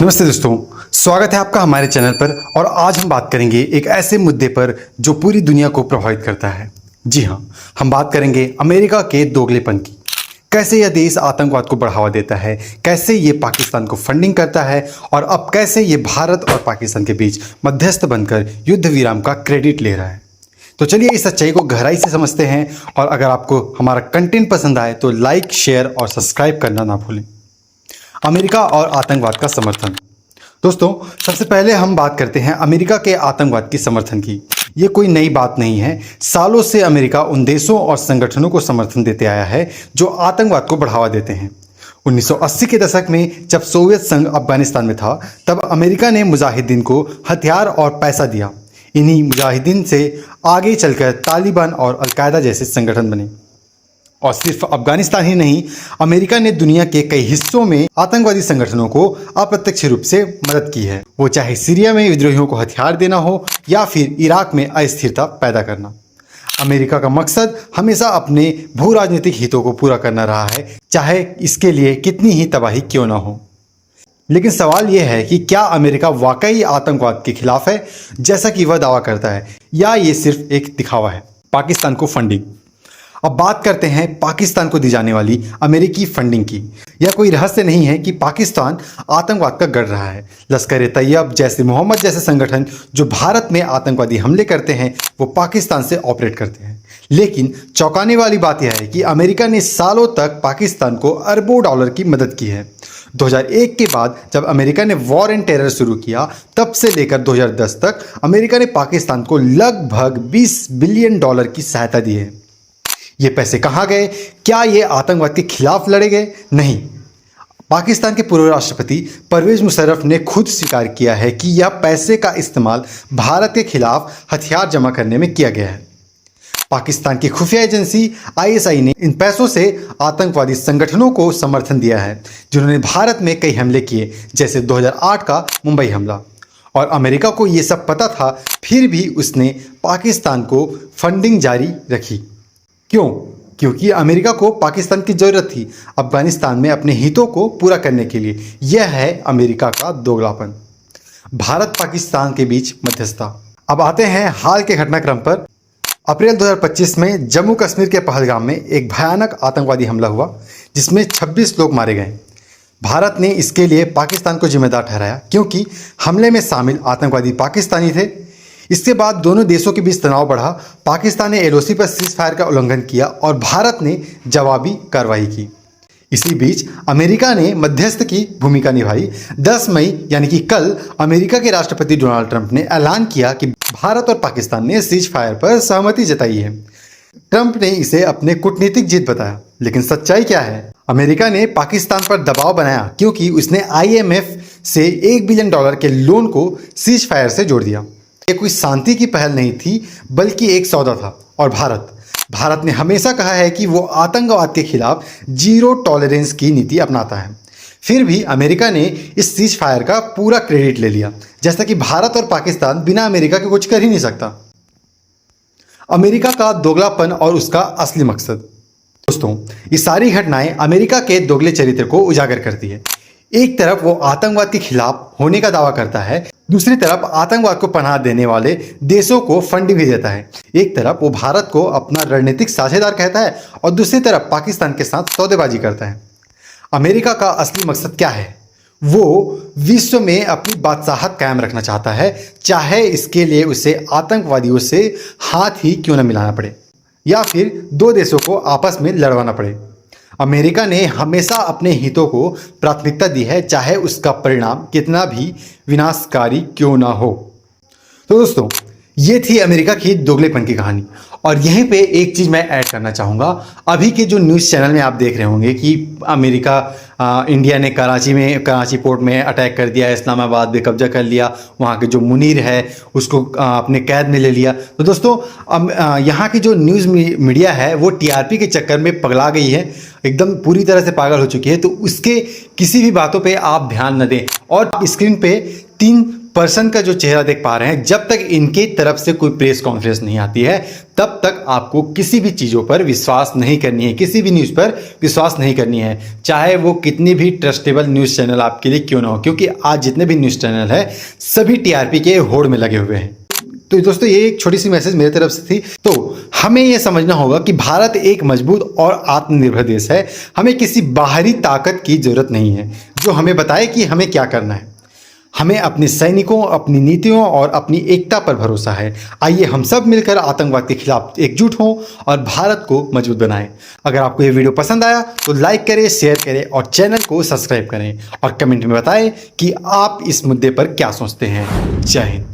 नमस्ते दोस्तों, स्वागत है आपका हमारे चैनल पर। और आज हम बात करेंगे एक ऐसे मुद्दे पर जो पूरी दुनिया को प्रभावित करता है। जी हाँ, हम बात करेंगे अमेरिका के दोगलेपन की। कैसे यह देश आतंकवाद को बढ़ावा देता है, कैसे ये पाकिस्तान को फंडिंग करता है और अब कैसे ये भारत और पाकिस्तान के बीच मध्यस्थ बनकर युद्ध विराम का क्रेडिट ले रहा है। तो चलिए इस सच्चाई को गहराई से समझते हैं। और अगर आपको हमारा कंटेंट पसंद आए तो लाइक, शेयर और सब्सक्राइब करना ना भूलें। अमेरिका और आतंकवाद का समर्थन। दोस्तों, सबसे पहले हम बात करते हैं अमेरिका के आतंकवाद के समर्थन की। ये कोई नई बात नहीं है। सालों से अमेरिका उन देशों और संगठनों को समर्थन देते आया है जो आतंकवाद को बढ़ावा देते हैं। 1980 के दशक में जब सोवियत संघ अफगानिस्तान में था, तब अमेरिका ने मुजाहिदीन को हथियार और पैसा दिया। इन्हीं मुजाहिदीन से आगे चलकर तालिबान और अलकायदा जैसे संगठन बने। और सिर्फ अफगानिस्तान ही नहीं, अमेरिका ने दुनिया के कई हिस्सों में आतंकवादी संगठनों को अप्रत्यक्ष रूप से मदद की है। वो चाहे सीरिया में विद्रोहियों को हथियार देना हो या फिर इराक में अस्थिरता पैदा करना। अमेरिका का मकसद हमेशा अपने भू राजनीतिक हितों को पूरा करना रहा है, चाहे इसके लिए कितनी ही तबाही क्यों ना हो। लेकिन सवाल यह है कि क्या अमेरिका वाकई आतंकवाद के खिलाफ है जैसा कि वह दावा करता है, या ये सिर्फ एक दिखावा है। पाकिस्तान को फंडिंग। अब बात करते हैं पाकिस्तान को दी जाने वाली अमेरिकी फंडिंग की। यह कोई रहस्य नहीं है कि पाकिस्तान आतंकवाद का गढ़ रहा है। लश्कर ए तैयब, जैसे मोहम्मद जैसे संगठन जो भारत में आतंकवादी हमले करते हैं, वो पाकिस्तान से ऑपरेट करते हैं। लेकिन चौंकाने वाली बात यह है कि अमेरिका ने सालों तक पाकिस्तान को अरबों डॉलर की मदद की है। 2001 के बाद जब अमेरिका ने वॉर एंड टेरर शुरू किया, तब से लेकर 2010 तक अमेरिका ने पाकिस्तान को लगभग 20 बिलियन डॉलर की सहायता दी है। ये पैसे कहाँ गए? क्या ये आतंकवाद के खिलाफ लड़े गए? नहीं। पाकिस्तान के पूर्व राष्ट्रपति परवेज मुशर्रफ ने खुद स्वीकार किया है कि यह पैसे का इस्तेमाल भारत के खिलाफ हथियार जमा करने में किया गया है। पाकिस्तान की खुफिया एजेंसी ISI ने इन पैसों से आतंकवादी संगठनों को समर्थन दिया है, जिन्होंने भारत में कई हमले किए, जैसे 2008 का मुंबई हमला। और अमेरिका को ये सब पता था, फिर भी उसने पाकिस्तान को फंडिंग जारी रखी। क्यों? क्योंकि अमेरिका को पाकिस्तान की ज़रूरत थी अफगानिस्तान में अपने हितों को पूरा करने के लिए। यह है अमेरिका का दोगलापन। भारत पाकिस्तान के बीच मध्यस्थता। अब आते हैं हाल के घटनाक्रम पर। अप्रैल 2025 में जम्मू कश्मीर के पहलगाम में एक भयानक आतंकवादी हमला हुआ, जिसमें 26 लोग मारे गए। भारत ने इसके लिए पाकिस्तान को जिम्मेदार ठहराया, क्योंकि हमले में शामिल आतंकवादी पाकिस्तानी थे। इसके बाद दोनों देशों के बीच तनाव बढ़ा। पाकिस्तान ने LOC पर सीज फायर का उल्लंघन किया और भारत ने जवाबी कार्रवाई की। इसी बीच अमेरिका ने मध्यस्थ की भूमिका निभाई। 10 मई यानी कि कल अमेरिका के राष्ट्रपति डोनाल्ड ट्रंप ने ऐलान किया कि भारत और पाकिस्तान ने सीज फायर पर सहमति जताई है। ट्रंप ने इसे अपने कूटनीतिक जीत बताया, लेकिन सच्चाई क्या है? अमेरिका ने पाकिस्तान पर दबाव बनाया, क्योंकि उसने IMF से $1 बिलियन के लोन को सीज फायर से जोड़ दिया। ये कोई शांति की पहल नहीं थी, बल्कि एक सौदा था। और भारत ने हमेशा कहा है कि वो आतंकवाद के खिलाफ जीरो टॉलरेंस की नीति अपनाता है। फिर भी अमेरिका ने इस सीज फायर का पूरा क्रेडिट ले लिया, जैसा कि भारत और पाकिस्तान बिना अमेरिका के कुछ कर ही नहीं सकता। अमेरिका का दोगलापन और उसका असली मकसद। दोस्तों, ये सारी घटनाएं अमेरिका के दोगले चरित्र को उजागर करती है। एक तरफ वो आतंकवाद के खिलाफ होने का दावा करता है, दूसरी तरफ आतंकवाद को पनाह देने वाले देशों को फंड भी देता है। एक तरफ वो भारत को अपना रणनीतिक साझेदार कहता है और दूसरी तरफ पाकिस्तान के साथ सौदेबाजी करता है। अमेरिका का असली मकसद क्या है? वो विश्व में अपनी बादशाहत कायम रखना चाहता है, चाहे इसके लिए उसे आतंकवादियों से हाथ ही क्यों न मिलाना पड़े या फिर दो देशों को आपस में लड़वाना पड़े। अमेरिका ने हमेशा अपने हितों को प्राथमिकता दी है, चाहे उसका परिणाम कितना भी विनाशकारी क्यों ना हो। तो दोस्तों, ये थी अमेरिका की दोगलेपन की कहानी। और यहीं पे एक चीज़ मैं ऐड करना चाहूँगा। अभी के जो न्यूज़ चैनल में आप देख रहे होंगे कि इंडिया ने कराची पोर्ट में अटैक कर दिया, इस्लामाबाद में कब्जा कर लिया, वहाँ के जो मुनीर है उसको अपने कैद में ले लिया। तो दोस्तों, यहाँ की जो न्यूज़ मीडिया है वो TRP के चक्कर में पगला गई है, एकदम पूरी तरह से पागल हो चुकी है। तो उसके किसी भी बातों पे आप ध्यान न दें और स्क्रीन पे 3 पर्सन का जो चेहरा देख पा रहे हैं, जब तक इनके तरफ से कोई प्रेस कॉन्फ्रेंस नहीं आती है तब तक आपको किसी भी चीज़ों पर विश्वास नहीं करनी है, किसी भी न्यूज़ पर विश्वास नहीं करनी है, चाहे वो कितनी भी ट्रस्टेबल न्यूज़ चैनल आपके लिए क्यों ना हो, क्योंकि आज जितने भी न्यूज़ चैनल है सभी टीआरपी के होड़ में लगे हुए हैं। तो दोस्तों ये एक छोटी सी मैसेज मेरे तरफ से थी। तो हमें ये समझना होगा कि भारत एक मजबूत और आत्मनिर्भर देश है। हमें किसी बाहरी ताकत की जरूरत नहीं है जो हमें बताए कि हमें क्या करना है। हमें अपने सैनिकों, अपनी नीतियों और अपनी एकता पर भरोसा है। आइए हम सब मिलकर आतंकवाद के खिलाफ एकजुट हों और भारत को मजबूत बनाएं। अगर आपको ये वीडियो पसंद आया तो लाइक करें, शेयर करें और चैनल को सब्सक्राइब करें और कमेंट में बताएं कि आप इस मुद्दे पर क्या सोचते हैं। जय हिंद।